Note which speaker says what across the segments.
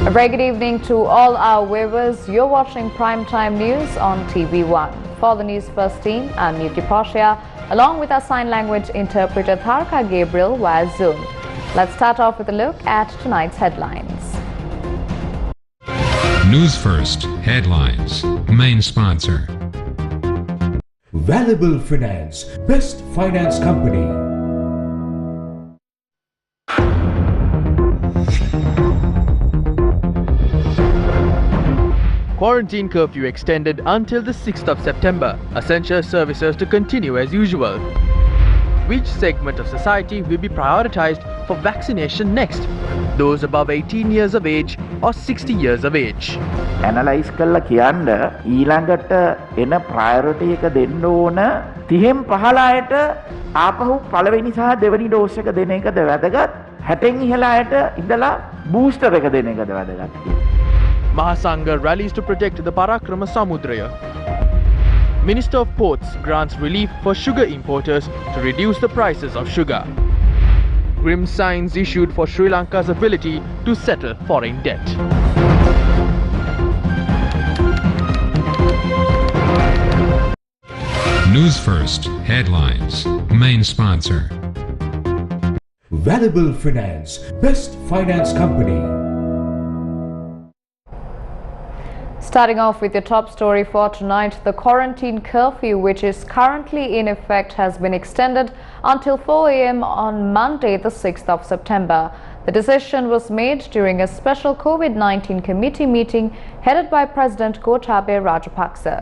Speaker 1: A very good evening to all our viewers. You're watching Primetime News on TV1. For the News First team, I'm Yuki Pasha, along with our sign language interpreter Tharka Gabriel via Zoom. Let's start off with a look at tonight's headlines.
Speaker 2: News First headlines. Main sponsor.
Speaker 3: Valuable Finance, best finance company.
Speaker 4: Quarantine curfew extended until the 6th of September. Essential services to continue as usual. Which segment of society will be prioritized for vaccination next? Those above 18 years of age or 60 years of age?
Speaker 5: Analyze කළා කියන්න ඊළඟට එන priority එක දෙන්න ඕන 30න් 15 අයට ආපහු පළවෙනි සහ දෙවෙනි ඩෝස් එක දෙන එකද වැදගත් 60න් ඉහළ අයට ඉඳලා බූස්ටර් එක දෙන එකද වැදගත් කියලා.
Speaker 4: Mahasangha rallies to protect the Parakrama Samudraya. Minister of Ports grants relief for sugar importers to reduce the prices of sugar. Grim signs issued for Sri Lanka's ability to settle foreign debt.
Speaker 2: News First headlines. Main sponsor.
Speaker 3: Valuable Finance, best finance company.
Speaker 1: Starting off with your top story for tonight, the quarantine curfew, which is currently in effect, has been extended until 4 a.m. on Monday, the 6th of September. The decision was made during a special COVID-19 committee meeting headed by President Gotabaya Rajapaksa.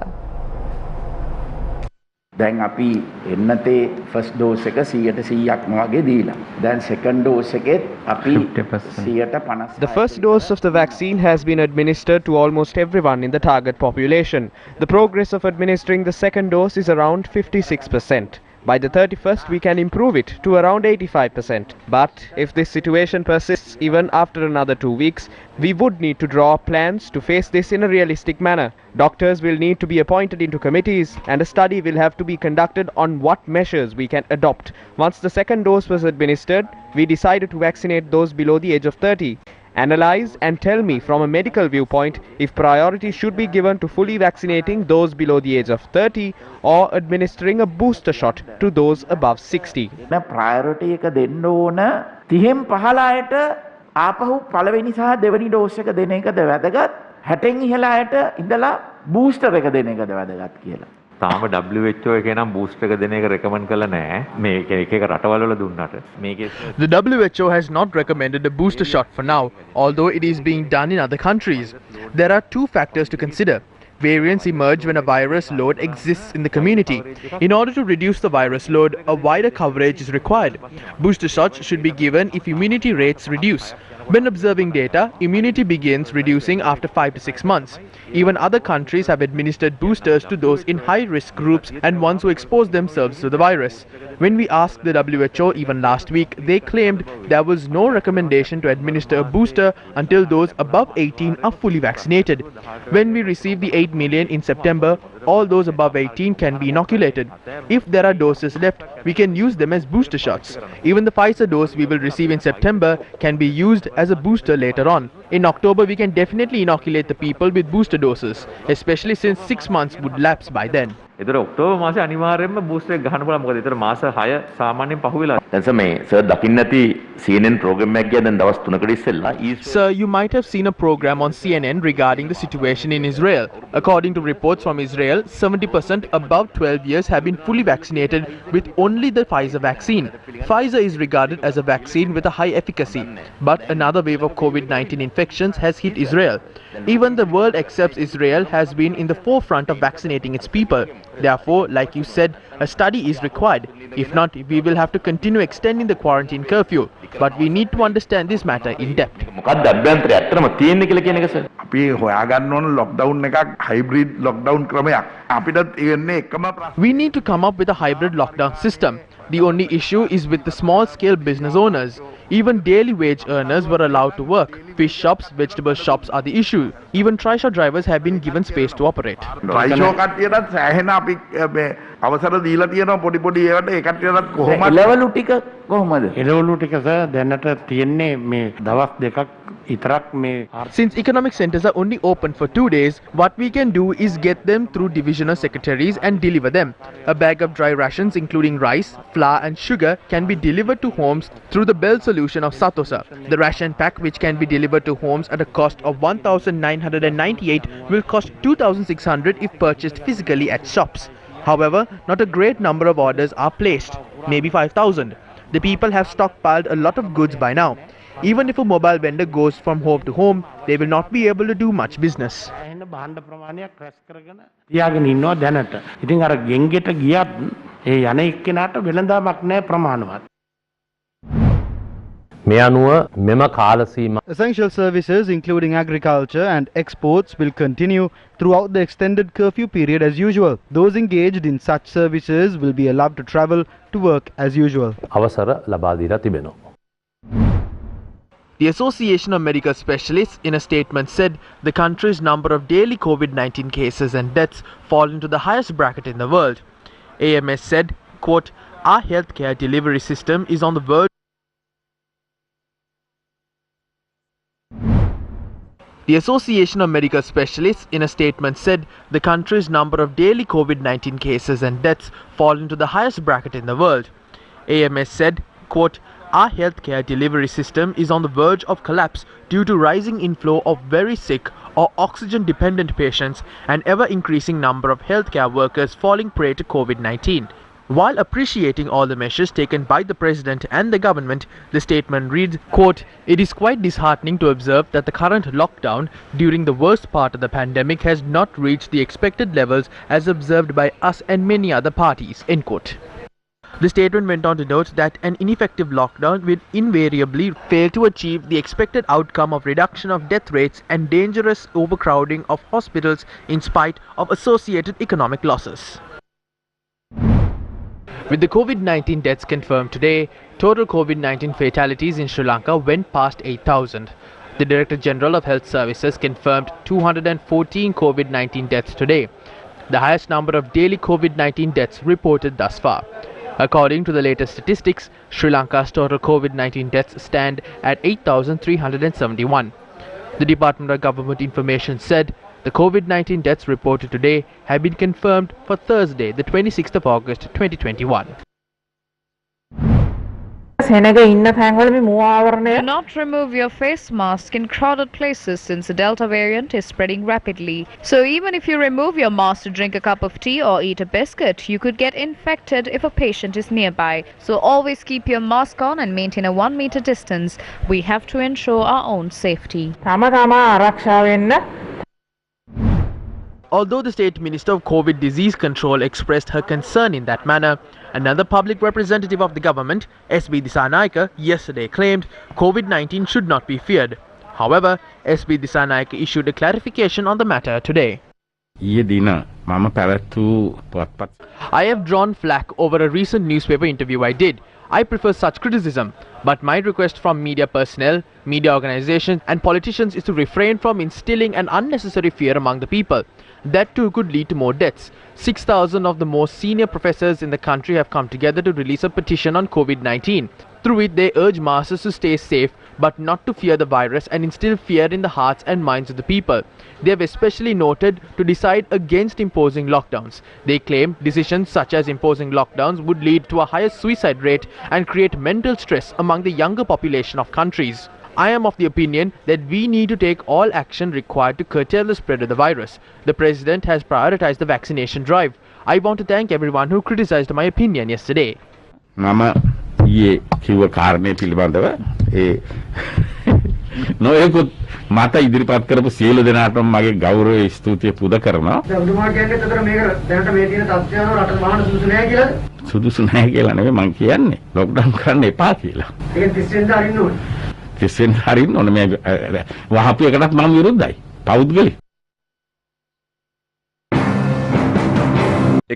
Speaker 5: දැන් අපි එන්නතේ first dose එක 100%ක්ම වගේ දීලා. දැන් second dose එකෙත් අපි 150%.
Speaker 6: The first dose of the vaccine has been administered to almost everyone in the target population. The progress of administering the second dose is around 56%. By the 31st, we can improve it to around 85%. But if this situation persists even after another 2 weeks, we would need to draw plans to face this in a realistic manner. Doctors will need to be appointed into committees and a study will have to be conducted on what measures we can adopt. Once the second dose was administered, we decided to vaccinate those below the age of 30. Analyze and tell me from a medical viewpoint if priority should be given to fully vaccinating those below the age of 30 or administering a booster shot to those above 60.
Speaker 5: priority එක දෙන්න ඕන 30න් 15 අයට ආපහු පළවෙනි සහ දෙවෙනි dose එක දෙන එකද වැදගත් 60න් ඉහළ අයට ඉඳලා බූස්ටර් එක දෙන එකද වැදගත් කියලා.
Speaker 7: තාම WHO එකේ නම් බූස්ටර් එක දෙන එක රෙකමන්ඩ් කරලා නැහැ. මේ එක එක රටවල් වල දුන්නාට මේකේ
Speaker 4: The WHO has not recommended a booster shot for now, although it is being done in other countries. There are two factors to consider. Variants emerge when a virus load exists in the community. In order to reduce the virus load, a wider coverage is required. Booster shots should be given if immunity rates reduce. When observing data, immunity begins reducing after 5 to 6 months. Even other countries have administered boosters to those in high-risk groups and ones who expose themselves to the virus. When we asked the WHO even last week, they claimed there was no recommendation to administer a booster until those above 18 are fully vaccinated. When we receive the 8 million in September, all those above 18 can be inoculated. If there are doses left, we can use them as booster shots. Even the Pfizer dose we will receive in September can be used as a booster later on. In October, we can definitely inoculate the people with booster doses, especially since 6 months would lapse by then.
Speaker 7: ඒතර October මාසේ අනිවාර්යයෙන්ම booster එක ගන්න පුළුවන්. මොකද ඒතර මාස 6 සාමාන්‍යයෙන් පහුවෙලා.
Speaker 5: දැන් සර් මේ සර් දකින්න නැති CNN program එකක් ගියා දැන් දවස් 3කට ඉස්සෙල්ලා.
Speaker 4: Sir, you might have seen a program on CNN regarding the situation in Israel. According to reports from Israel, 70% above 12 years have been fully vaccinated with only the Pfizer vaccine. Pfizer is regarded as a vaccine with a high efficacy, but another wave of COVID-19 infections has hit Israel. Even the world accepts Israel has been in the forefront of vaccinating its people. Therefore, like you said, a study is required. If not, we will have to continue extending the quarantine curfew. But we need to understand this matter in depth.
Speaker 5: මොකක්ද අභ්‍යන්තරය ඇත්තටම තියෙන්නේ කියලා කියන එක sir.
Speaker 8: අපි හොයාගන්න ඕන lockdown එකක් හයිබ්‍රිඩ් ලොක්ඩවුන් ක්‍රමයක්. අපිට තියෙන්නේ එකම
Speaker 4: We need to come up with a hybrid lockdown system. The only issue is with the small-scale business owners. Even daily wage earners were allowed to work. Fish shops, vegetable shops are the issue. Even trishaw drivers have been given space to operate.
Speaker 8: ට්‍රයිෂෝ කට්ටියටත් සෑහෙන අපි මේ අවසර දීලා තියෙනවා පොඩි පොඩි ඒවට ඒ කට්ටියටත් කොහොමද
Speaker 5: ලෙවල් ටික කොහොමද?
Speaker 9: එළවලු ටික සර් දැනට තියෙන්නේ මේ දවස් දෙකක් විතරක් මේ
Speaker 4: Since economic centers are only open for 2 days, what we can do is get them through divisional secretaries and deliver them. A bag of dry rations including rice, flour and sugar can be delivered to homes through the Bell solution of Satosa. The ration pack, which can be delivered to homes at a cost of 1,998, will cost 2,600 if purchased physically at shops. However, not a great number of orders are placed, maybe 5,000. The people have stockpiled a lot of goods by now. Even if a mobile vendor goes from home to home, they will not be able to do much business.
Speaker 9: එහෙන භාණ්ඩ ප්‍රමාණයක් රැස් කරගෙන තියාගෙන ඉන්නවා දැනට. ඉතින් අර ගෙන්ගෙට ගියත් ඒ යන එක්කෙනාට වෙළඳාමක් නැහැ ප්‍රමාණවත්.
Speaker 10: මේ අනුව මෙම කාල සීමා
Speaker 11: Essential services including agriculture and exports will continue throughout the extended curfew period as usual. Those engaged in such services will be allowed to travel to work as usual.
Speaker 10: අවසර ලබා දීලා තිබෙනවා.
Speaker 4: The Association of Medical Specialists in a statement said the country's number of daily COVID-19 cases and deaths fall into the highest bracket in the world. AMS said, quote, "Our healthcare delivery system is on the verge." The Association of Medical Specialists in a statement said the country's number of daily COVID-19 cases and deaths fall into the highest bracket in the world. AMS said, quote, "Our healthcare delivery system is on the verge of collapse due to rising inflow of very sick or oxygen-dependent patients and ever-increasing number of healthcare workers falling prey to COVID-19. While appreciating all the measures taken by the President and the government, the statement reads, quote, "It is quite disheartening to observe that the current lockdown during the worst part of the pandemic has not reached the expected levels as observed by us and many other parties." End quote. The statement went on to note that an ineffective lockdown will invariably fail to achieve the expected outcome of reduction of death rates and dangerous overcrowding of hospitals in spite of associated economic losses. With the COVID-19 deaths confirmed today, total COVID-19 fatalities in Sri Lanka went past 8,000. The Director General of Health Services confirmed 214 COVID-19 deaths today, the highest number of daily COVID-19 deaths reported thus far. According to the latest statistics, Sri Lanka's total COVID-19 deaths stand at 8,371. The Department of Government Information said the COVID-19 deaths reported today have been confirmed for Thursday, the 26th of August 2021.
Speaker 1: Do not remove your face mask in crowded places since the Delta variant is spreading rapidly. So even if you remove your mask to drink a cup of tea or eat a biscuit, you could get infected if a patient is nearby. So always keep your mask on and maintain a 1 meter distance. We have to ensure our own safety. Although the State Minister of COVID Disease Control expressed her concern in that manner, another public representative of the government, SB Disanayake, yesterday claimed COVID-19 should not be feared. However, SB Disanayake issued a clarification on the matter today. I have drawn flack over a recent newspaper interview I did. I prefer such criticism, but my request from media personnel, media organizations and politicians is to refrain from instilling an unnecessary fear among the people. That too could lead to more deaths. 6,000 of the most senior professors in the country have come together to release a petition on COVID-19. Through it, they urge masses to stay safe but not to fear the virus and instill fear in the hearts and minds of the people. They have especially noted to decide against imposing lockdowns. They claim decisions such as imposing lockdowns would lead to a higher suicide rate and create mental stress among the younger population of countries. I am of the opinion that we need to take all action required to curtail the spread of the virus. The President has prioritized the vaccination drive. I want to thank everyone who criticized my opinion yesterday.
Speaker 12: නොයෙකුත් මට ඉදිරිපත් කරපු සියලු දෙනාටම මගේ ගෞරවය ස්තුතිය පුද කරනවා.
Speaker 13: ඔබතුමා කියන්නේ එතකොට මේක දැනට මේ තියෙන තත්ත්වය අනුව රට මහාන සුදුසු නැහැ කියලාද?
Speaker 12: සුදුසු නැහැ කියලා නෙවෙයි මං කියන්නේ. ලොක්ඩවුන් කරන්න එපා කියලා.
Speaker 13: ඒක 30 වෙනිදා අරින්න ඕනේ.
Speaker 12: 30 වෙනිදා අරින්න ඕනේ මේ වහපු එකටත් මම විරුද්ධයි. පෞද්ගලික.
Speaker 14: A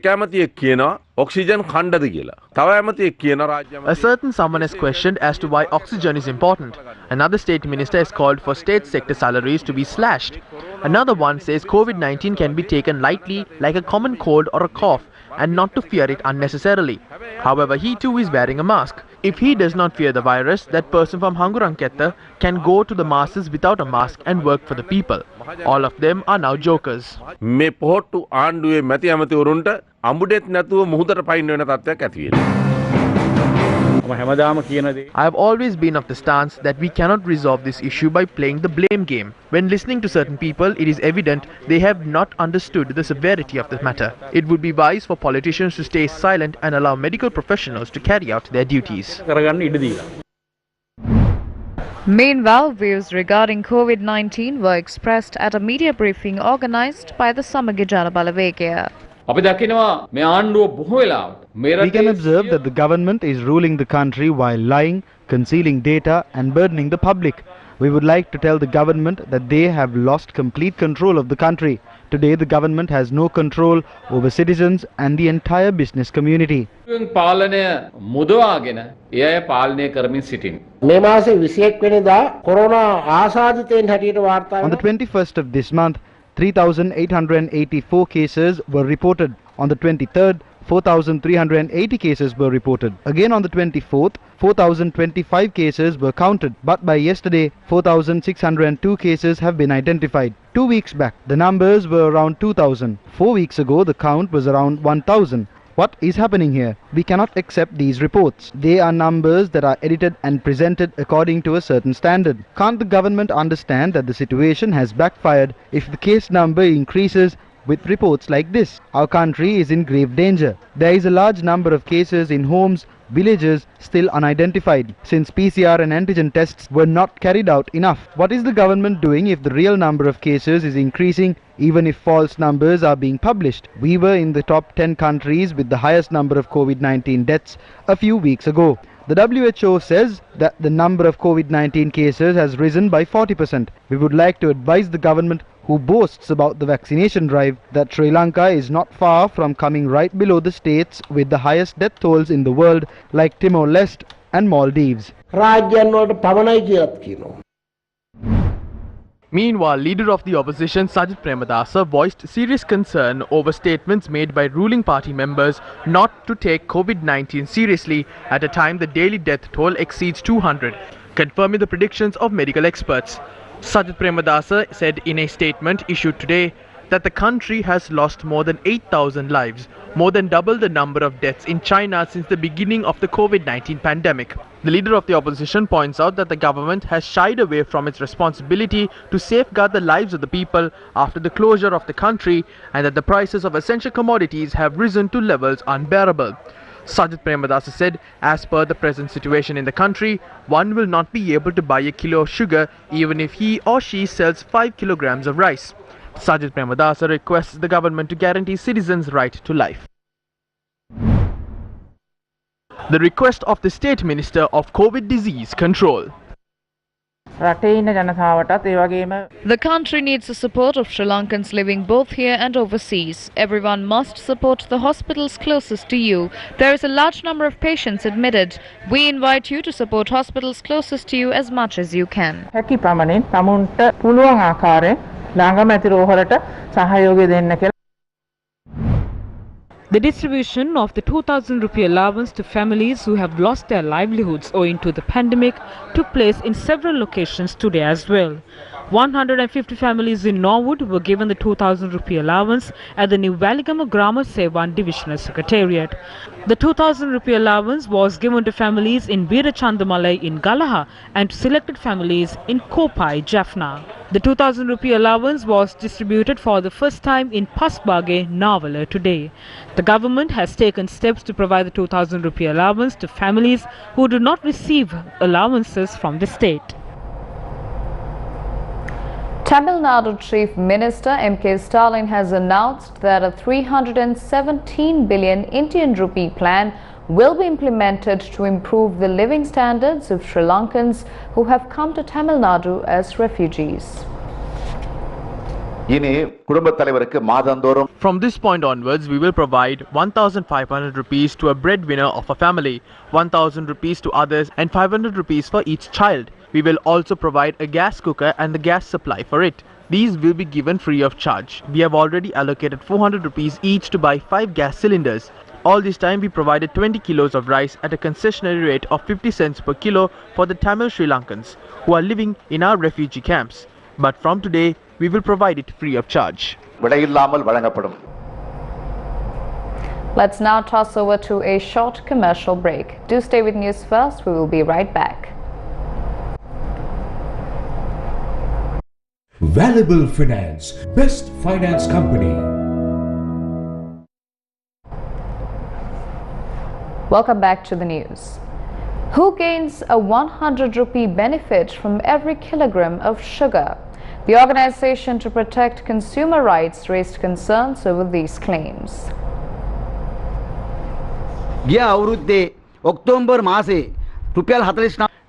Speaker 4: certain someone has questioned as to why oxygen is important. Another state minister has called for state sector salaries to be slashed. Another one says COVID-19 can be taken lightly like a common cold or a cough and not to fear it unnecessarily. However, he too is wearing a mask. If he does not fear the virus, that person from Hanguranketta can go to the masses without a mask and work for the people. All of them are now jokers.
Speaker 15: මේ පොහොට්ටු ආණ්ඩුවේ මැති ඇමතිවරුන්ට අඹුඩෙත් නැතුව මුහුදට පයින්න වෙන තත්ත්වයක් ඇති වෙනවා.
Speaker 4: I have always been of the stance that we cannot resolve this issue by playing the blame game. When listening to certain people, it is evident they have not understood the severity of the matter. It would be wise for politicians to stay silent and allow medical professionals to carry out their duties.
Speaker 1: Meanwhile, views regarding COVID-19 were expressed at a media briefing organized by the Samagijana Balavekaya.
Speaker 11: We can observe that the government is ruling the country while lying, concealing data and burdening the public. We would like to tell the government that they have lost complete control of the country. Today the government has no control over citizens and the entire business community.
Speaker 16: මේ මාසේ 21 වෙනිදා corona ආසාදිතයින් හැටියට වාර්තා
Speaker 11: On the 21st of this month, 3,884 cases were reported. On the 23rd, 4,380 cases were reported. Again on the 24th, 4,025 cases were counted. But by yesterday, 4,602 cases have been identified. 2 weeks back, the numbers were around 2,000. 4 weeks ago, the count was around 1,000. What is happening here? We cannot accept these reports. They are numbers that are edited and presented according to a certain standard. Can't the government understand that the situation has backfired if the case number increases with reports like this? Our country is in grave danger. There is a large number of cases in homes, villages still unidentified, since PCR and antigen tests were not carried out enough. What is the government doing if the real number of cases is increasing, even if false numbers are being published? We were in the top 10 countries with the highest number of COVID-19 deaths a few weeks ago. The WHO says that the number of COVID-19 cases has risen by 40%. We would like to advise the government, who boasts about the vaccination drive, that Sri Lanka is not far from coming right below the states with the highest death tolls in the world, like Timor-Leste and Maldives.
Speaker 4: Meanwhile, leader of the opposition Sajid Premadasa voiced serious concern over statements made by ruling party members not to take COVID-19 seriously at a time the daily death toll exceeds 200, confirming the predictions of medical experts. Sajid Premadasa said in a statement issued today that the country has lost more than 8,000 lives, more than double the number of deaths in China since the beginning of the COVID-19 pandemic. The leader of the opposition points out that the government has shied away from its responsibility to safeguard the lives of the people after the closure of the country, and that the prices of essential commodities have risen to levels unbearable. Sajid Premadasa said, as per the present situation in the country, one will not be able to buy a kilo of sugar even if he or she sells 5 kilograms of rice. Sajid Premadasa requests the government to guarantee citizens' right to life. The request of the State Minister of COVID Disease Control.
Speaker 1: The country needs the support of Sri Lankans living both here and overseas. Everyone must support the hospitals closest to you. There is a large number of patients admitted. We invite you to support hospitals closest to you as much as you can.
Speaker 17: The distribution of the 2,000 rupee allowance to families who have lost their livelihoods owing to the pandemic took place in several locations today as well. 150 families in Norwood were given the 2,000 rupee allowance at the new Valigama Grama Sevan Divisional Secretariat. The 2,000 rupee allowance was given to families in Veerachandamalai in Galaha and to selected families in Kopai, Jaffna. The 2,000 rupee allowance was distributed for the first time in Pasbage, Navala today. The government has taken steps to provide the 2,000 rupee allowance to families who do not receive allowances from the state.
Speaker 1: Tamil Nadu Chief Minister M.K. Stalin has announced that a 317 billion Indian rupee plan will be implemented to improve the living standards of Sri Lankans who have come to Tamil Nadu as refugees.
Speaker 4: From this point onwards, we will provide 1,500 rupees to a breadwinner of a family, 1,000 rupees to others and 500 rupees for each child. We will also provide a gas cooker and the gas supply for it. These will be given free of charge. We have already allocated 400 rupees each to buy 5 gas cylinders. All this time we provided 20 kilos of rice at a concessionary rate of 50 cents per kilo for the Tamil Sri Lankans who are living in our refugee camps. But from today, we will provide it free of charge.
Speaker 1: Let's now toss over to a short commercial break. Do stay with News First. We will be right back.
Speaker 3: Valuable Finance, best finance company.
Speaker 1: Welcome back to the news. Who gains a 100 rupee benefit from every kilogram of sugar? The Organization to Protect Consumer Rights raised concerns over these claims.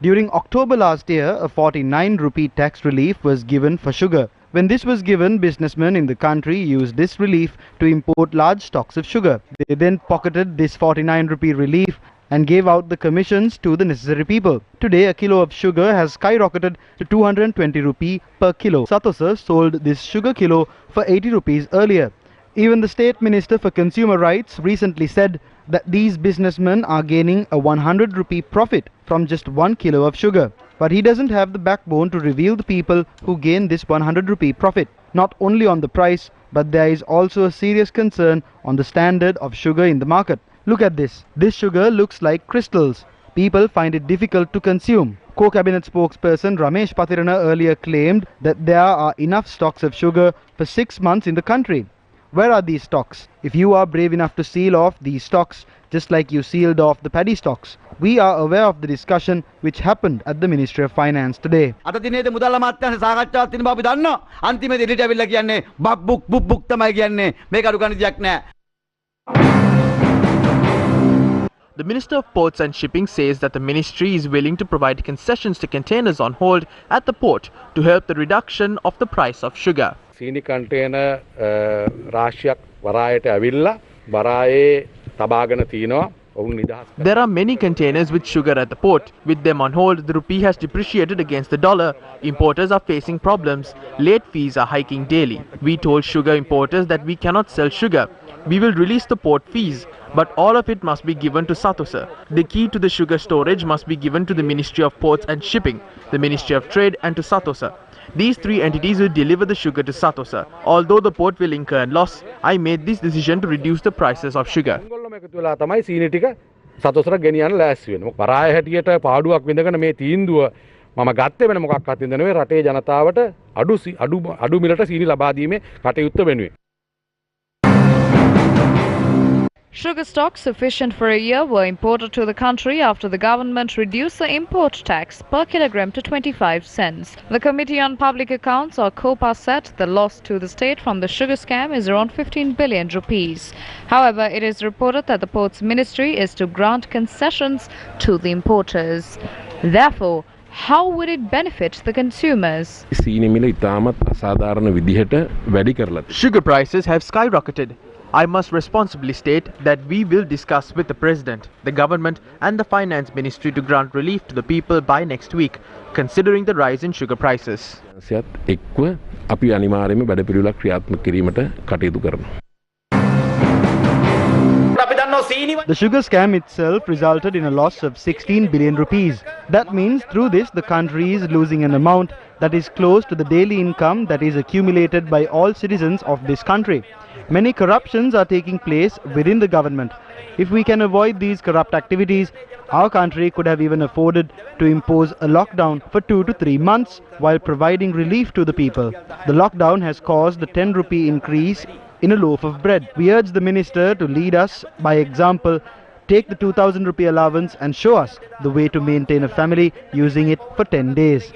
Speaker 11: During October last year, a 49 rupee tax relief was given for sugar. When this was given, businessmen in the country used this relief to import large stocks of sugar. They then pocketed this 49 rupee relief and gave out the commissions to the necessary people. Today, a kilo of sugar has skyrocketed to 220 rupee per kilo. Satosa sold this sugar kilo for 80 rupees earlier. Even the State Minister for Consumer Rights recently said that these businessmen are gaining a 100 rupee profit from just 1 kilo of sugar. But he doesn't have the backbone to reveal the people who gain this 100 rupee profit. Not only on the price, but there is also a serious concern on the standard of sugar in the market. Look at this. This sugar looks like crystals. People find it difficult to consume. Co-Cabinet spokesperson Ramesh Pathirana earlier claimed that there are enough stocks of sugar for 6 months in the country. Where are these stocks? If you are brave enough to seal off these stocks, just like you sealed off the paddy stocks. We are aware of the discussion which happened at the Ministry of Finance today.
Speaker 4: The Minister of Ports and Shipping says that the ministry is willing to provide concessions to containers on hold at the port to help the reduction of the price of sugar.
Speaker 18: සීනි container රාශියක් වරායට ඇවිල්ලා වරායේ තබාගෙන තිනවා.
Speaker 4: There are many containers with sugar at the port. With them on hold, the rupee has depreciated against the dollar. Importers are facing problems. Late fees are hiking daily. We told sugar importers that we cannot sell sugar. We will release the port fees, but all of it must be given to Satosa. The key to the sugar storage must be given to the Ministry of Ports and Shipping, the Ministry of Trade and to Satosa. These three entities will deliver the sugar to Satosa. Although the port will incur loss, I made this decision to reduce the prices of sugar.
Speaker 18: මම ගත්තේ වෙන මොකක්වත් නෙවෙයි රටේ ජනතාවට අඩු මිලට සීනි ලබා දීමේ කටයුත්ත වෙනුවෙන්.
Speaker 1: Sugar stocks sufficient for a year were imported to the country after the government reduced the import tax per kilogram to 25 cents. The Committee on Public Accounts, or COPA, said the loss to the state from the sugar scam is around 15 billion rupees. However, it is reported that the Ports Ministry is to grant concessions to the importers. Therefore, how would it benefit the consumers?
Speaker 4: Sugar prices have skyrocketed. I must responsibly state that we will discuss with the President, the government and the Finance Ministry to grant relief to the people by next week, considering the rise in sugar prices.
Speaker 11: The sugar scam itself resulted in a loss of 16 billion rupees. That means through this the country is losing an amount that is close to the daily income that is accumulated by all citizens of this country. Many corruptions are taking place within the government. If we can avoid these corrupt activities, our country could have even afforded to impose a lockdown for 2 to 3 months while providing relief to the people. The lockdown has caused the 10 rupee increase in a loaf of bread. We urge the minister to lead us by example, take the 2000 rupee allowance and show us the way to maintain a family using it for 10 days.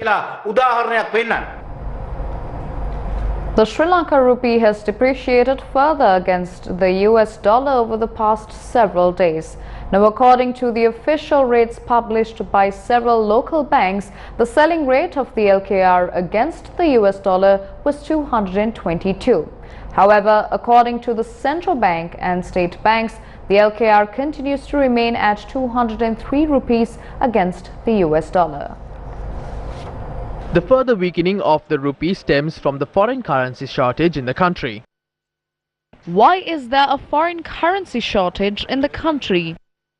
Speaker 1: The Sri Lanka rupee has depreciated further against the US dollar over the past several days. Now, according to the official rates published by several local banks, the selling rate of the LKR against the US dollar was 222. However, according to the central bank and state banks, the LKR continues to remain at 203 rupees against the US dollar.
Speaker 4: The further weakening of the rupee stems from the foreign currency shortage in the country.
Speaker 1: Why is there a foreign currency shortage in the country?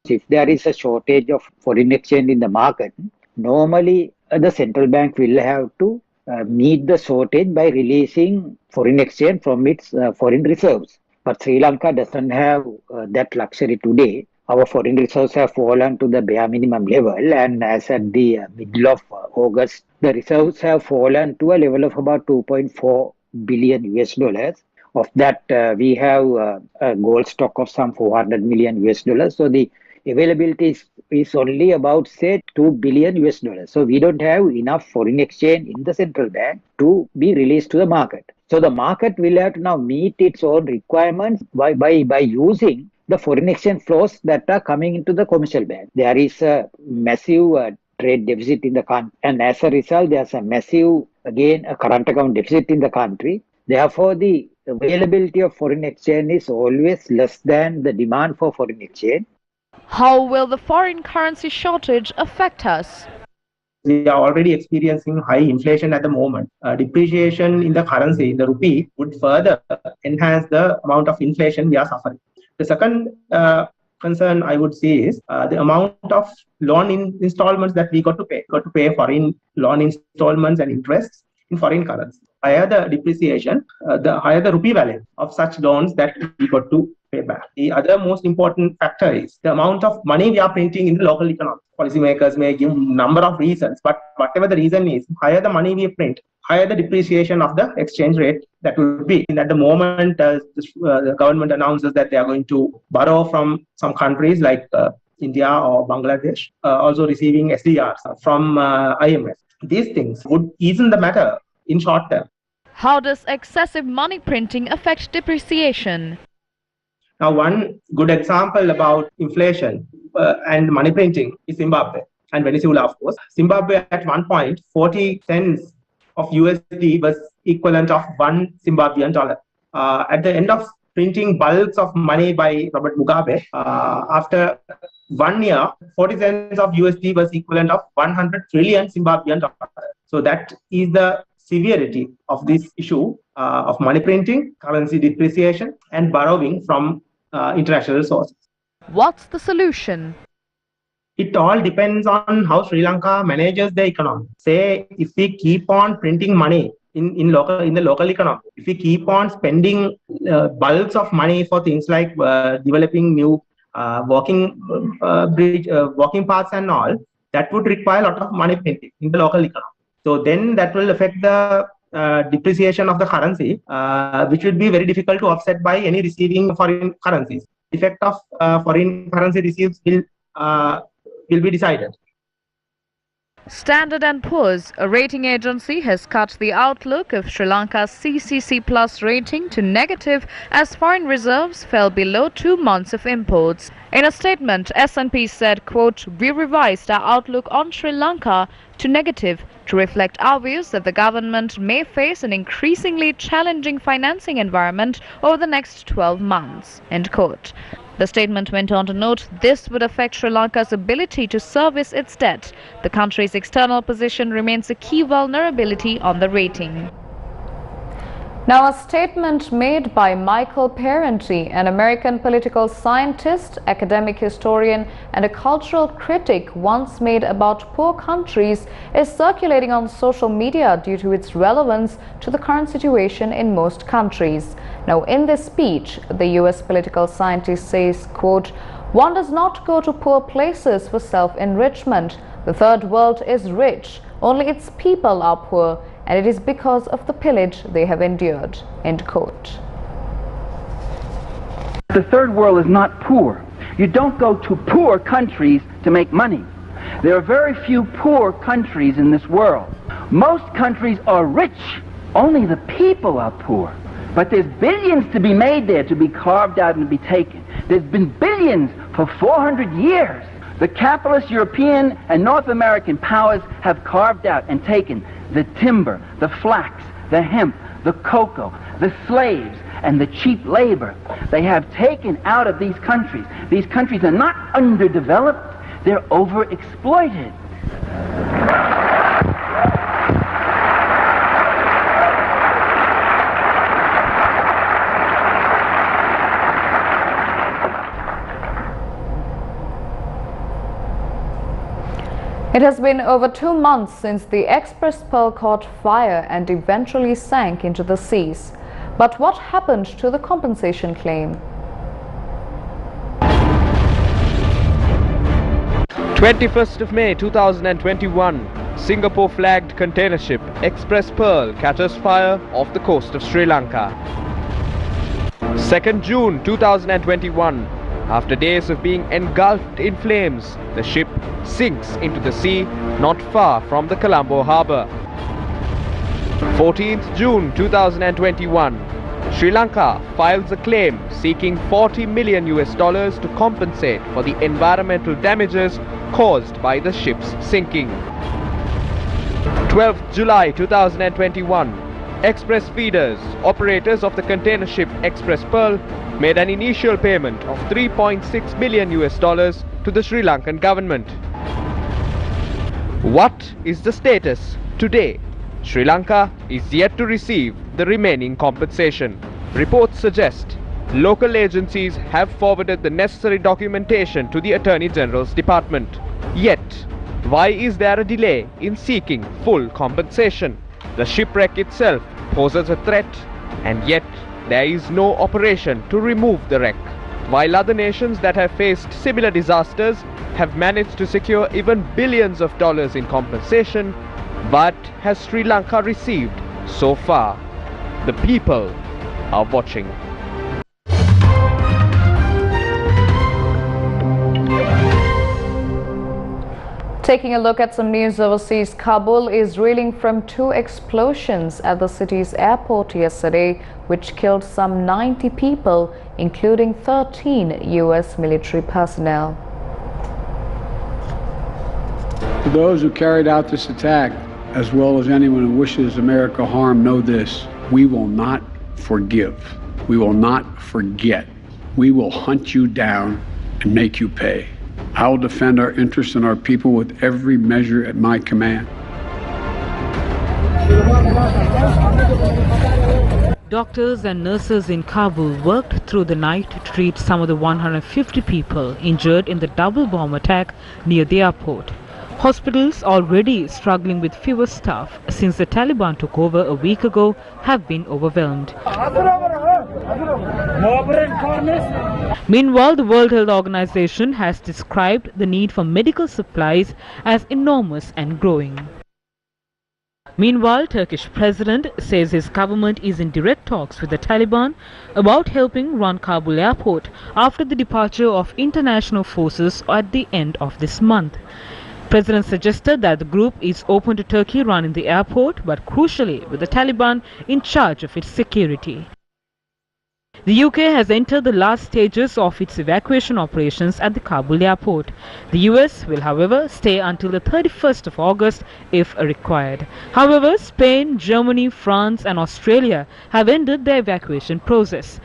Speaker 19: If there is a shortage of foreign exchange in the market, normally the central bank will have to meet the shortage by releasing foreign exchange from its foreign reserves. But Sri Lanka doesn't have that luxury today. Our foreign reserves have fallen to the bare minimum level, and as at the middle of August, the reserves have fallen to a level of about 2.4 billion US dollars. Of that, we have a gold stock of some 400 million US dollars. So the availability is only about, say, 2 billion US dollars. So we don't have enough foreign exchange in the central bank to be released to the market. So the market will have to now meet its own requirements by using the foreign exchange flows that are coming into the commercial bank. There is a massive trade deficit in the country, and as a result, there's a massive, again, a current account deficit in the country. Therefore, the availability of foreign exchange is always less than the demand for foreign exchange.
Speaker 1: How will the foreign currency shortage affect us?
Speaker 20: We are already experiencing high inflation at the moment. Depreciation in the currency, in the rupee, would further enhance the amount of inflation we are suffering. The second concern I would say is the amount of loan installments that we got to pay. Got to pay foreign loan installments and interests in foreign currency. Higher the depreciation, the higher the rupee value of such loans that we got to pay back. The other most important factor is the amount of money we are printing in the local economy. Policymakers may give number of reasons, but whatever the reason is, higher the money we print, higher the depreciation of the exchange rate that would be. And at the moment, the government announces that they are going to borrow from some countries like India or Bangladesh, also receiving SDRs from IMF. These things would ease the matter in short term.
Speaker 1: How does excessive money printing affect depreciation?
Speaker 20: Now, one good example about inflation and money printing is Zimbabwe and Venezuela, of course. Zimbabwe at one point, 40 cents of USD was equivalent of $1 Zimbabwean dollar. At the end of printing bulks of money by Robert Mugabe, after 1 year, 40 cents of USD was equivalent of 100 trillion Zimbabwean dollars. So that is the severity of this issue of money printing, currency depreciation, and borrowing from international sources.
Speaker 1: What's the solution?
Speaker 20: It all depends on how Sri Lanka manages the economy. Say, if we keep on printing money in the local economy, if we keep on spending bulks of money for things like developing new walking paths and all, that would require a lot of money printing in the local economy. So then that will affect the depreciation of the currency, which would be very difficult to offset by any receiving foreign currencies. The effect of foreign currency receipts will be decided.
Speaker 1: Standard & Poor's, a rating agency, has cut the outlook of Sri Lanka's CCC Plus rating to negative as foreign reserves fell below 2 months of imports. In a statement, S&P said, quote, "We revised our outlook on Sri Lanka to negative to reflect our views that the government may face an increasingly challenging financing environment over the next 12 months." End quote. The statement went on to note this would affect Sri Lanka's ability to service its debt. The country's external position remains a key vulnerability on the rating. Now, a statement made by Michael Parenti, an American political scientist, academic historian, and a cultural critic, once made about poor countries, is circulating on social media due to its relevance to the current situation in most countries. Now, in this speech, the US political scientist says, quote, "One does not go to poor places for self-enrichment. The third world is rich. Only its people are poor, and it is because of the pillage they have endured." End quote.
Speaker 21: The third world is not poor. You don't go to poor countries to make money. There are very few poor countries in this world. Most countries are rich. Only the people are poor. But there's billions to be made there, to be carved out and to be taken. There's been billions for 400 years. The capitalist European and North American powers have carved out and taken the timber, the flax, the hemp, the cocoa, the slaves, and the cheap labor. They have taken out of these countries. These countries are not underdeveloped, they're overexploited.
Speaker 1: It has been over 2 months since the Express Pearl caught fire and eventually sank into the seas. But what happened to the compensation claim?
Speaker 6: 21st of May 2021, Singapore flagged container ship Express Pearl catches fire off the coast of Sri Lanka. 2nd June 2021, after days of being engulfed in flames, the ship sinks into the sea not far from the Colombo harbour. 14th June 2021, Sri Lanka files a claim seeking $40 million to compensate for the environmental damages caused by the ship's sinking. 12th July 2021, Express feeders, operators of the container ship Express Pearl, made an initial payment of $3.6 million to the Sri Lankan government. What is the status today? Sri Lanka is yet to receive the remaining compensation. Reports suggest local agencies have forwarded the necessary documentation to the Attorney General's department. Yet, why is there a delay in seeking full compensation? The shipwreck itself poses a threat, and yet there is no operation to remove the wreck. While other nations that have faced similar disasters have managed to secure even billions of dollars in compensation, what has Sri Lanka received so far? The people are watching.
Speaker 1: Taking a look at some news overseas, Kabul is reeling from 2 explosions at the city's airport yesterday, which killed some 90 people, including 13 US military personnel.
Speaker 2: For those who carried out this attack, as well as anyone who wishes America harm, know this: we will not forgive. We will not forget. We will hunt you down and make you pay. I will defend our interests and our people with every measure at my command.
Speaker 17: Doctors and nurses in Kabul worked through the night to treat some of the 150 people injured in the double bomb attack near the airport. Hospitals, already struggling with fewer staff since the Taliban took over a week ago, have been overwhelmed. Meanwhile, the World Health Organization has described the need for medical supplies as enormous and growing. Meanwhile, Turkish president says his government is in direct talks with the Taliban about helping run Kabul airport after the departure of international forces at the end of this month. President suggested that the group is open to Turkey running the airport, but crucially with the Taliban in charge of its security. The UK has entered the last stages of its evacuation operations at the Kabul airport. The US will, however, stay until the 31st of August if required. However, Spain, Germany, France and Australia have ended the evacuation process.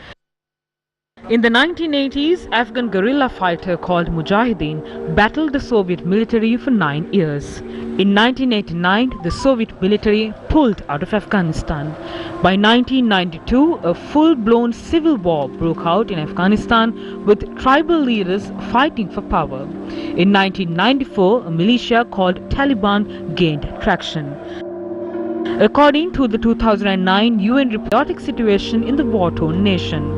Speaker 17: In the 1980s, Afghan guerrilla fighter called Mujahideen battled the Soviet military for 9 years. In 1989, the Soviet military pulled out of Afghanistan. By 1992, a full-blown civil war broke out in Afghanistan with tribal leaders fighting for power. In 1994, a militia called Taliban gained traction. According to the 2009 UN report, chaotic situation in the war-torn nation.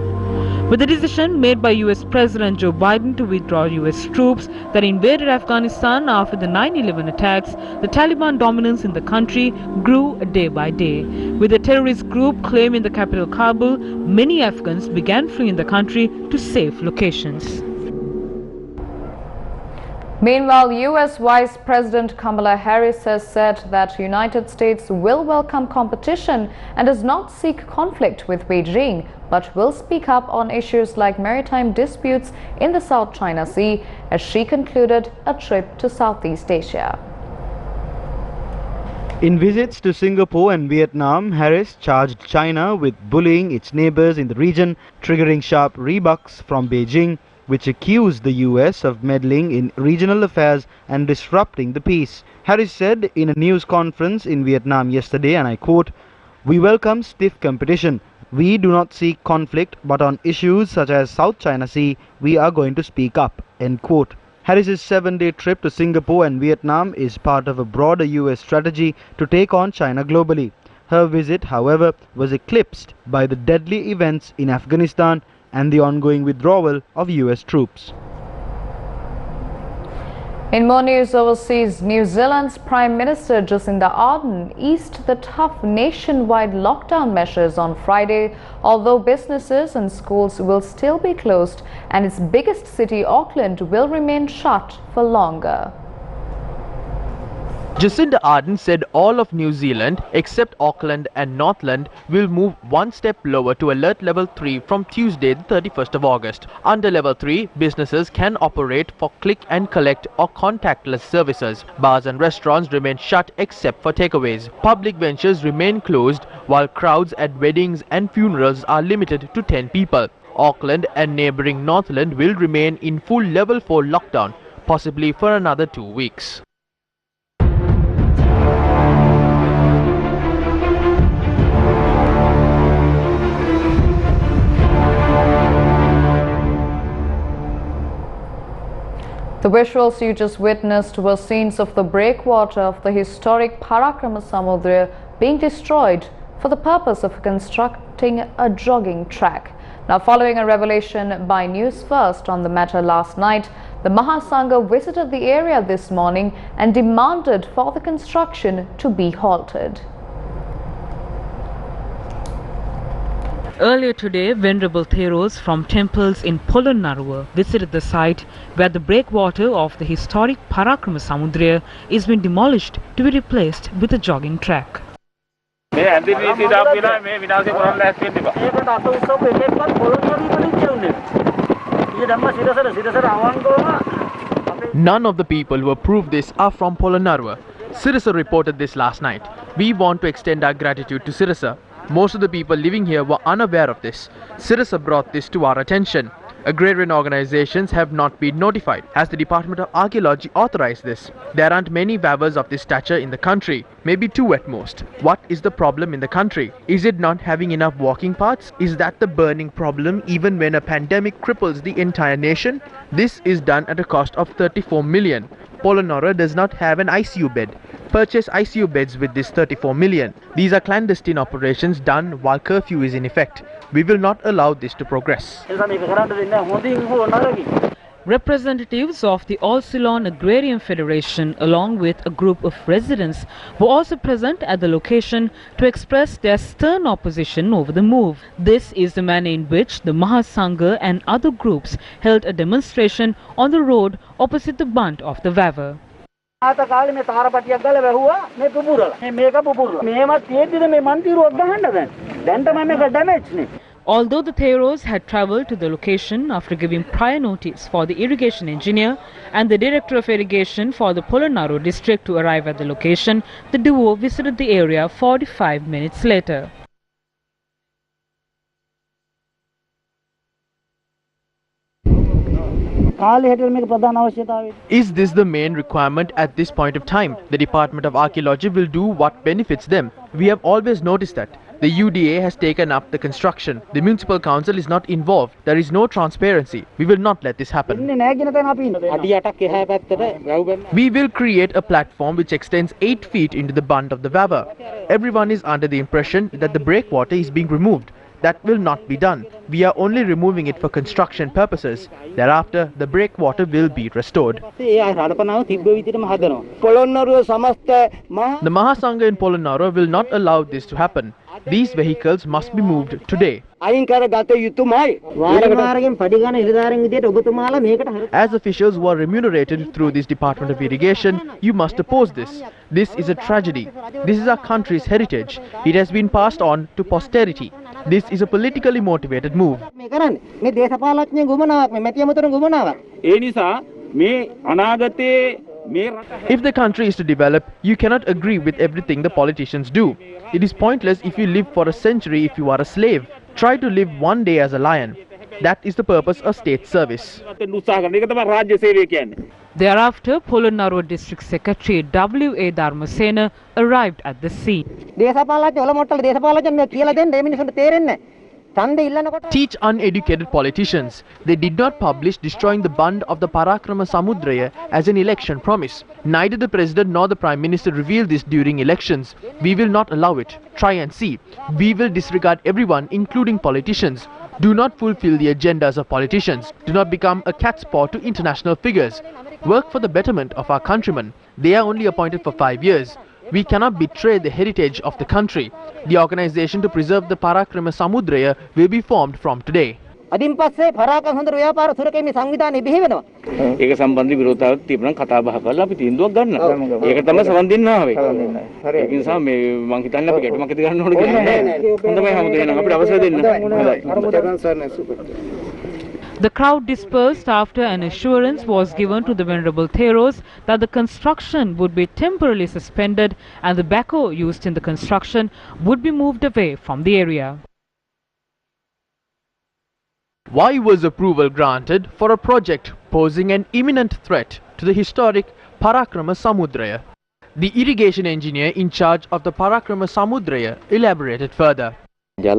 Speaker 17: With the decision made by US President Joe Biden to withdraw US troops that invaded Afghanistan after the 9/11 attacks, the Taliban dominance in the country grew day by day. With the terrorist group claiming the capital Kabul, many Afghans began fleeing the country to safe locations.
Speaker 1: Meanwhile, US Vice President Kamala Harris has said that the United States will welcome competition and does not seek conflict with Beijing, but will speak up on issues like maritime disputes in the South China Sea as she concluded a trip to Southeast Asia.
Speaker 11: In visits to Singapore and Vietnam, Harris charged China with bullying its neighbors in the region, triggering sharp rebuffs from Beijing, which accused the US of meddling in regional affairs and disrupting the peace. Harris said in a news conference in Vietnam yesterday, and I quote, "We welcome stiff competition. We do not seek conflict, but on issues such as South China Sea, we are going to speak up," end quote. Harris's 7-day trip to Singapore and Vietnam is part of a broader US strategy to take on China globally. Her visit, however, was eclipsed by the deadly events in Afghanistan and the ongoing withdrawal of US troops.
Speaker 1: In more news overseas, New Zealand's Prime Minister Jacinda Ardern eased the tough nationwide lockdown measures on Friday, although businesses and schools will still be closed and its biggest city, Auckland, will remain shut for longer.
Speaker 4: Jacinda Ardern said all of New Zealand, except Auckland and Northland, will move one step lower to alert level 3 from Tuesday the 31st of August. Under level 3, businesses can operate for click and collect or contactless services. Bars and restaurants remain shut except for takeaways. Public ventures remain closed, while crowds at weddings and funerals are limited to 10 people. Auckland and neighbouring Northland will remain in full level 4 lockdown, possibly for another 2 weeks.
Speaker 1: The visuals you just witnessed were scenes of the breakwater of the historic Parakrama Samudra being destroyed for the purpose of constructing a jogging track. Now, following a revelation by Newsfirst on the matter last night, the Mahasangha visited the area this morning and demanded for the construction to be halted.
Speaker 17: Earlier today, venerable theros from temples in Polonnaruwa visited the site where the breakwater of the historic Parakrama Samudra is being demolished to be replaced with a jogging track.
Speaker 4: None of the people who approved this are from Polonnaruwa. Sirasa reported this last night. We want to extend our gratitude to Sirasa. Most of the people living here were unaware of this. Sirasa brought this to our attention. Agrarian organizations have not been notified, as the Department of Archaeology authorized this. There aren't many vavas of this stature in the country, maybe 2 at most. What is the problem in the country? Is it not having enough walking paths? Is that the burning problem even when a pandemic cripples the entire nation? This is done at a cost of 34 million. Polonnaruwa does not have an ICU bed. Purchase ICU beds with this 34 million. These are clandestine operations done while curfew is in effect. We will not allow this to progress.
Speaker 17: Representatives of the All Ceylon Agrarian Federation along with a group of residents were also present at the location to express their stern opposition over the move. This is the manner in which the Mahasangha and other groups held a demonstration on the road opposite the bunt of the Vava. Although the theros had travelled to the location after giving prior notice for the irrigation engineer and the director of irrigation for the Polonnaruwa district to arrive at the location, the duo visited the area 45 minutes later.
Speaker 4: Is this the main requirement at this point of time? The Department of Archaeology will do what benefits them. We have always noticed that. The UDA has taken up the construction. The Municipal Council is not involved. There is no transparency. We will not let this happen. We will create a platform which extends 8 feet into the bunt of the Vava. Everyone is under the impression that the breakwater is being removed. That will not be done. We are only removing it for construction purposes. Thereafter, the breakwater will be restored. The Mahasangha in Polonnaruwa will not allow this to happen. These vehicles must be moved today. As officials who are remunerated through this Department of Irrigation, you must oppose this. This is a tragedy. This is our country's heritage. It has been passed on to posterity. This is a politically motivated move. If the country is to develop, you cannot agree with everything the politicians do. It is pointless if you live for a century if you are a slave. Try to live one day as a lion. That is the purpose of state service.
Speaker 17: Thereafter, Polonnaruwa District Secretary W.A. Dharmasena arrived at the scene.
Speaker 4: Teach uneducated politicians. They did not publish destroying the bund of the Parakrama Samudraya as an election promise. Neither the President nor the Prime Minister revealed this during elections. We will not allow it. Try and see. We will disregard everyone, including politicians. Do not fulfill the agendas of politicians. Do not become a cat's paw to international figures. Work for the betterment of our countrymen. They are only appointed for 5 years. We cannot betray the heritage of the country. The organization to preserve the Parakrama Samudraya will be formed from today.
Speaker 7: අදින් පස්සේ පරාක්‍රම සමුද්‍ර ව්‍යාපාර සුරකීමේ සංවිධානය බිහි වෙනවා.
Speaker 22: ඒක සම්බන්ධ විරෝධතාවක් තිබුණා කතා බහ කරලා අපි තීන්දුවක් ගන්නවා. ඒක තමයි සමන් දෙන්න ආවේ. ඒක නිසා මේ මං හිතන්නේ අපි ගැටුමක් ඇති ගන්න ඕනේ කියලා. හොඳයි හැමෝටම එහෙනම් අපිට අවසර දෙන්න.
Speaker 17: The crowd dispersed after an assurance was given to the Venerable Theros that the construction would be temporarily suspended and the backhoe used in the construction would be moved away from the area.
Speaker 4: Why was approval granted for a project posing an imminent threat to the historic Parakrama Samudraya? The irrigation engineer in charge of the Parakrama Samudraya elaborated further. As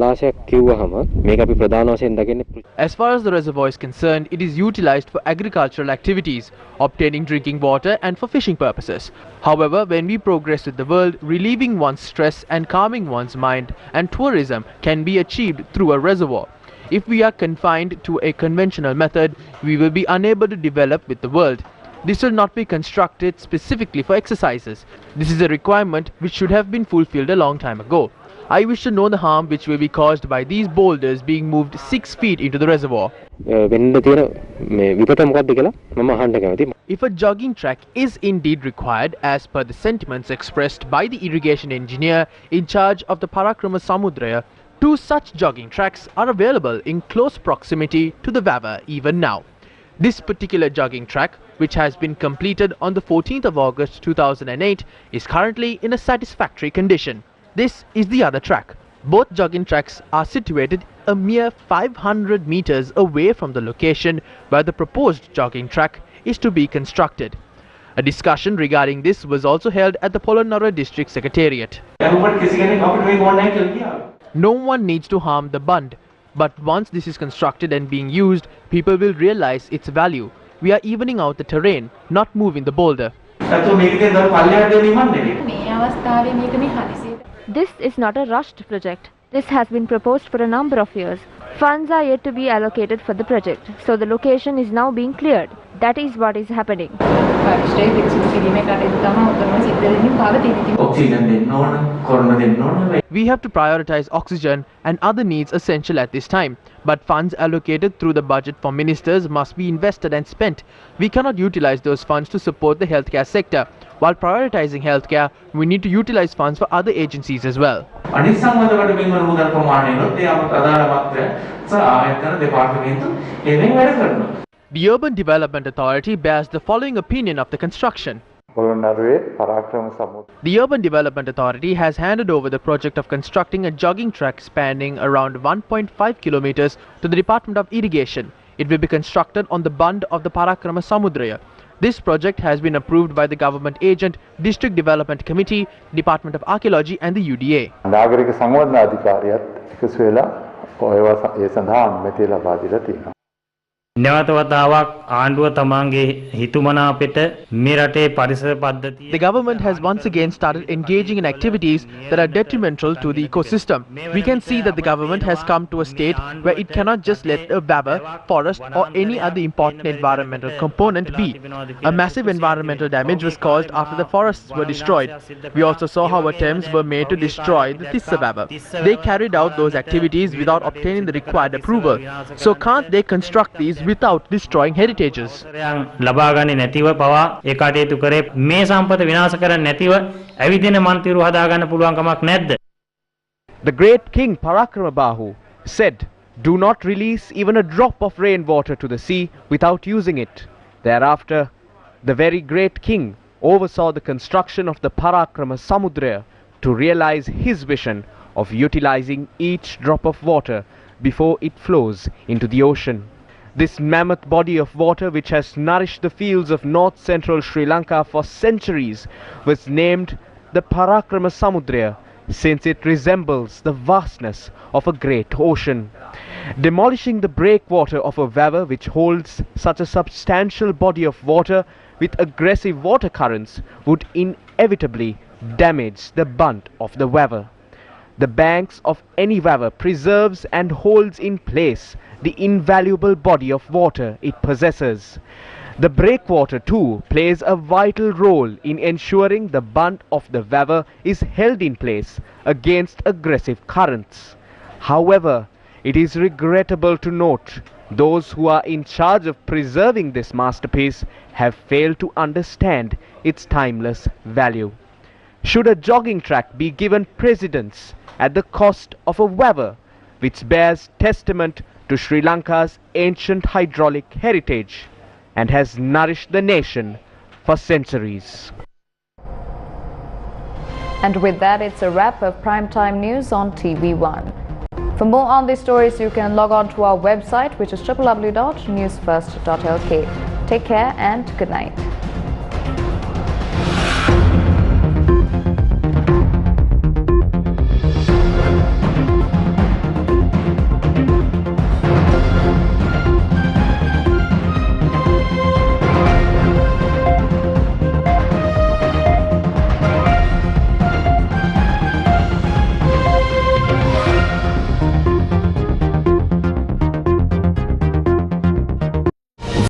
Speaker 4: far as the reservoir is concerned, it is utilized for agricultural activities, obtaining drinking water and for fishing purposes. However, when we progress with the world, relieving one's stress and calming one's mind and tourism can be achieved through a reservoir. If we are confined to a conventional method, we will be unable to develop with the world. This will not be constructed specifically for exercises. This is a requirement which should have been fulfilled a long time ago. I wish to know the harm which will be caused by these boulders being moved 6 feet into the reservoir. If a jogging track is indeed required, as per the sentiments expressed by the irrigation engineer in charge of the Parakrama Samudraya, 2 such jogging tracks are available in close proximity to the Vava even now. This particular jogging track, which has been completed on the 14th of August 2008, is currently in a satisfactory condition. This is the other track. Both jogging tracks are situated a mere 500 meters away from the location where the proposed jogging track is to be constructed. A discussion regarding this was also held at the Polonnaruwa District Secretariat. No one needs to harm the bund, but once this is constructed and being used, people will realize its value. We are evening out the terrain, not moving the boulder.
Speaker 23: This is not a rushed project. This has been proposed for a number of years. Funds are yet to be allocated for the project, so the location is now being cleared. That is what is happening.
Speaker 4: We have to prioritize oxygen and other needs essential at this time, but funds allocated through the budget for ministers must be invested and spent. We cannot utilize those funds to support the healthcare sector. While prioritizing healthcare, we need to utilize funds for other agencies as well. The Urban Development Authority bears the following opinion of the construction. The Urban Development Authority has handed over the project of constructing a jogging track spanning around 1.5 kilometers to the Department of Irrigation. It will be constructed on the bund of the Parakrama Samudraya. This project has been approved by the government agent, District Development Committee, Department of Archaeology and the UDA. The government has once again started engaging in activities that are detrimental to the ecosystem. We can see that the government has come to a state where it cannot just let a Vava, forest or any other important environmental component be. A massive environmental damage was caused after the forests were destroyed. We also saw how attempts were made to destroy the Tissa Vava. They carried out those activities without obtaining the required approval. So can't they construct these without destroying heritages? The great King Parakrama said, "Do not release even a drop of rainwater to the sea without using it." Thereafter, the very great king oversaw the construction of the Parakrama Samudraya to realize his vision of utilizing each drop of water before it flows into the ocean. This mammoth body of water, which has nourished the fields of north-central Sri Lanka for centuries, was named the Parakrama Samudraya
Speaker 6: since it resembles the vastness of a great ocean. Demolishing the breakwater of a river which holds such a substantial body of water with aggressive water currents would inevitably damage the bunt of the river. The banks of any river preserves and holds in place the invaluable body of water it possesses. The breakwater too plays a vital role in ensuring the bunt of the river is held in place against aggressive currents. However, it is regrettable to note those who are in charge of preserving this masterpiece have failed to understand its timeless value. Should a jogging track be given precedence at the cost of a river which bears testament to Sri Lanka's ancient hydraulic heritage and has nourished the nation for centuries?
Speaker 1: And with that, it's a wrap of Primetime News on TV1. For more on these stories, you can log on to our website, which is www.newsfirst.lk. Take care and good night.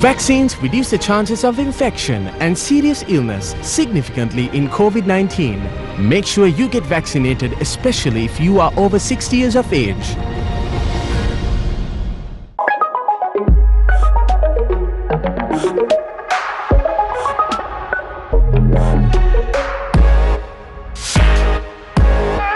Speaker 5: Vaccines reduce the chances of infection and serious illness significantly in COVID-19. Make sure you get vaccinated, especially if you are over 60 years of age.